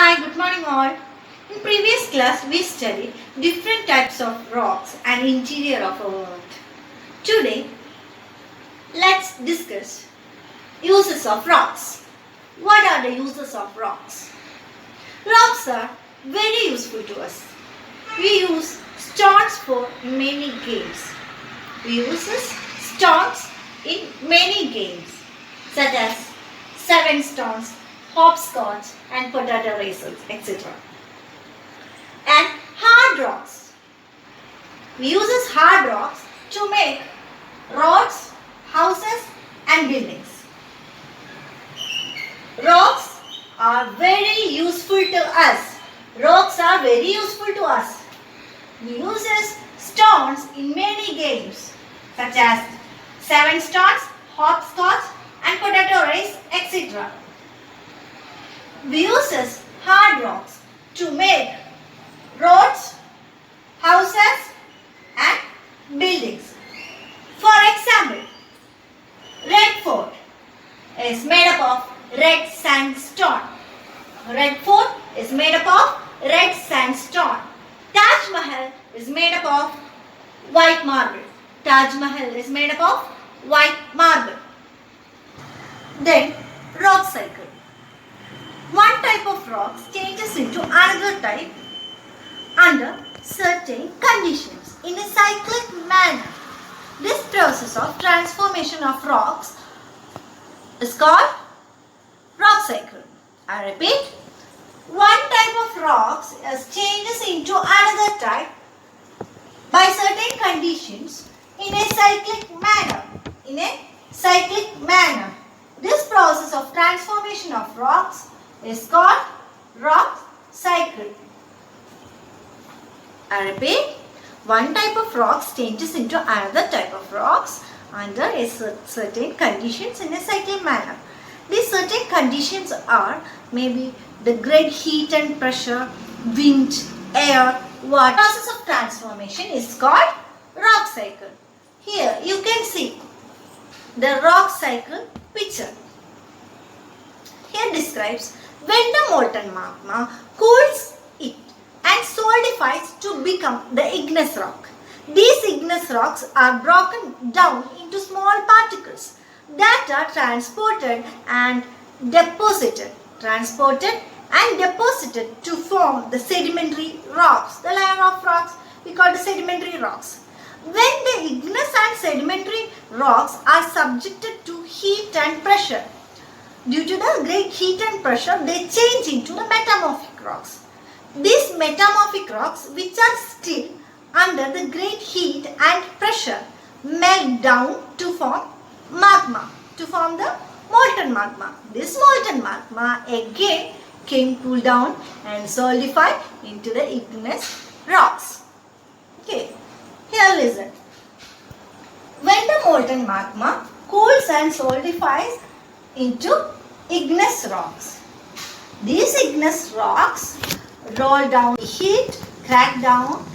Hi, good morning all. In previous class, we studied different types of rocks and interior of our earth. Today, let's discuss uses of rocks. What are the uses of rocks? Rocks are very useful to us. We use stones for many games. We use stones in many games such as 7 stones, hopscotch and potato racers, etc. And hard rocks. We use hard rocks to make roads, houses and buildings. Rocks are very useful to us. Rocks are very useful to us. We use stones in many games such as 7 stones, hopscotch and potato race, etc. We use hard rocks to make roads, houses and buildings. For example, Red Fort is made up of red sandstone. Red Fort is made up of red sandstone. Taj Mahal is made up of white marble. Taj Mahal is made up of white marble. Then rock cycle. One type of rocks changes into another type under certain conditions in a cyclic manner. This process of transformation of rocks is called rock cycle. I repeat, one type of rocks changes into another type by certain conditions in a cyclic manner. This process of transformation of rocks is called rock cycle. I repeat, one type of rocks changes into another type of rocks under a certain conditions in a cyclic manner. These certain conditions are maybe the great heat and pressure, wind, air, water. The process of transformation is called rock cycle. Here you can see the rock cycle picture. Here describes when the molten magma cools it and solidifies to become the igneous rock. These igneous rocks are broken down into small particles that are transported and deposited to form the sedimentary rocks. The layer of rocks we call the sedimentary rocks. When the igneous and sedimentary rocks are subjected to heat and pressure, due to the great heat and pressure, they change into the metamorphic rocks. These metamorphic rocks, which are still under the great heat and pressure, melt down to form magma, to form the molten magma. This molten magma again can cool down and solidify into the igneous rocks. Okay, here listen. When the molten magma cools and solidifies into igneous rocks, these igneous rocks roll down, heat, crack down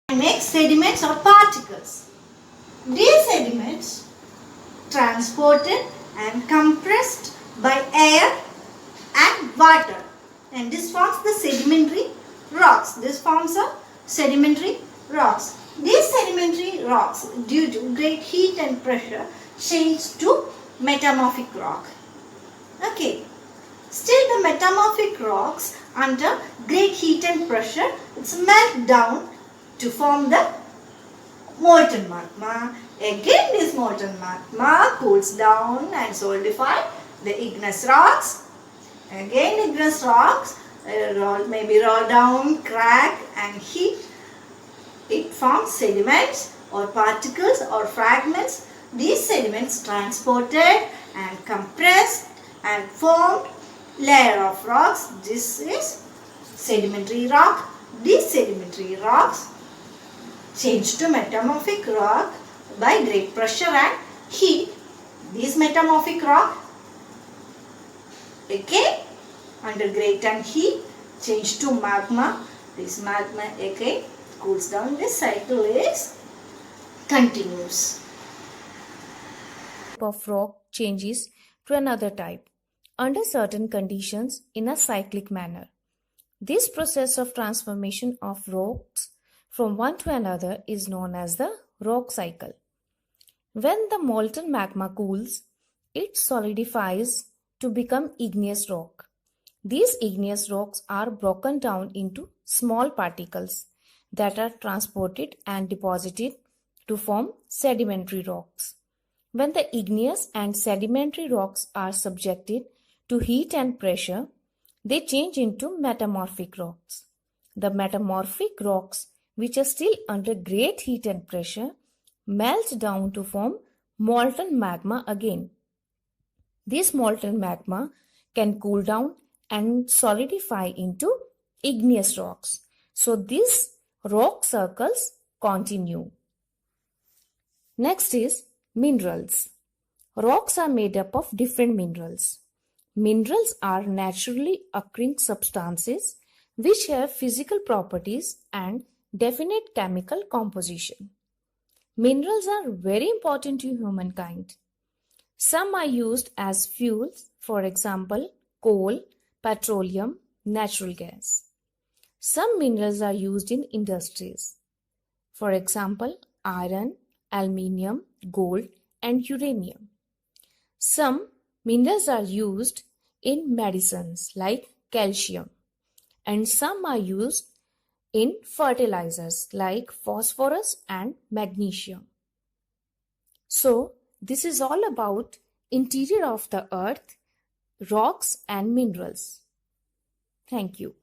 and make sediments or particles. These sediments transported and compressed by air and water, and this forms the sedimentary rocks. This forms a sedimentary rocks. These sedimentary rocks, due to great heat and pressure, change to metamorphic rock. Okay. Still the metamorphic rocks under great heat and pressure, it's melt down to form the molten magma. Again this molten magma cools down and solidify the igneous rocks. Again igneous rocks maybe roll down, crack and heat. It forms sediments or particles or fragments. These sediments transported and compressed and formed layer of rocks. This is sedimentary rock. These sedimentary rocks change to metamorphic rock by great pressure and heat. This metamorphic rock, okay, under great and heat change to magma. This magma again cools down. This cycle is continuous. Type of rock changes to another type under certain conditions in a cyclic manner. This process of transformation of rocks from one to another is known as the rock cycle. When the molten magma cools, it solidifies to become igneous rock. These igneous rocks are broken down into small particles that are transported and deposited to form sedimentary rocks. When the igneous and sedimentary rocks are subjected to heat and pressure, they change into metamorphic rocks. The metamorphic rocks, which are still under great heat and pressure, melt down to form molten magma again. This molten magma can cool down and solidify into igneous rocks. So these rock circles continue. Next is minerals. Rocks are made up of different minerals. Minerals are naturally occurring substances which have physical properties and definite chemical composition. Minerals are very important to humankind. Some are used as fuels, for example, coal, petroleum, natural gas. Some minerals are used in industries, for example, iron, aluminium, gold, and uranium. Some minerals are used in medicines like calcium, and some are used in fertilizers like phosphorus and magnesium. So, this is all about interior of the earth, rocks and minerals. Thank you.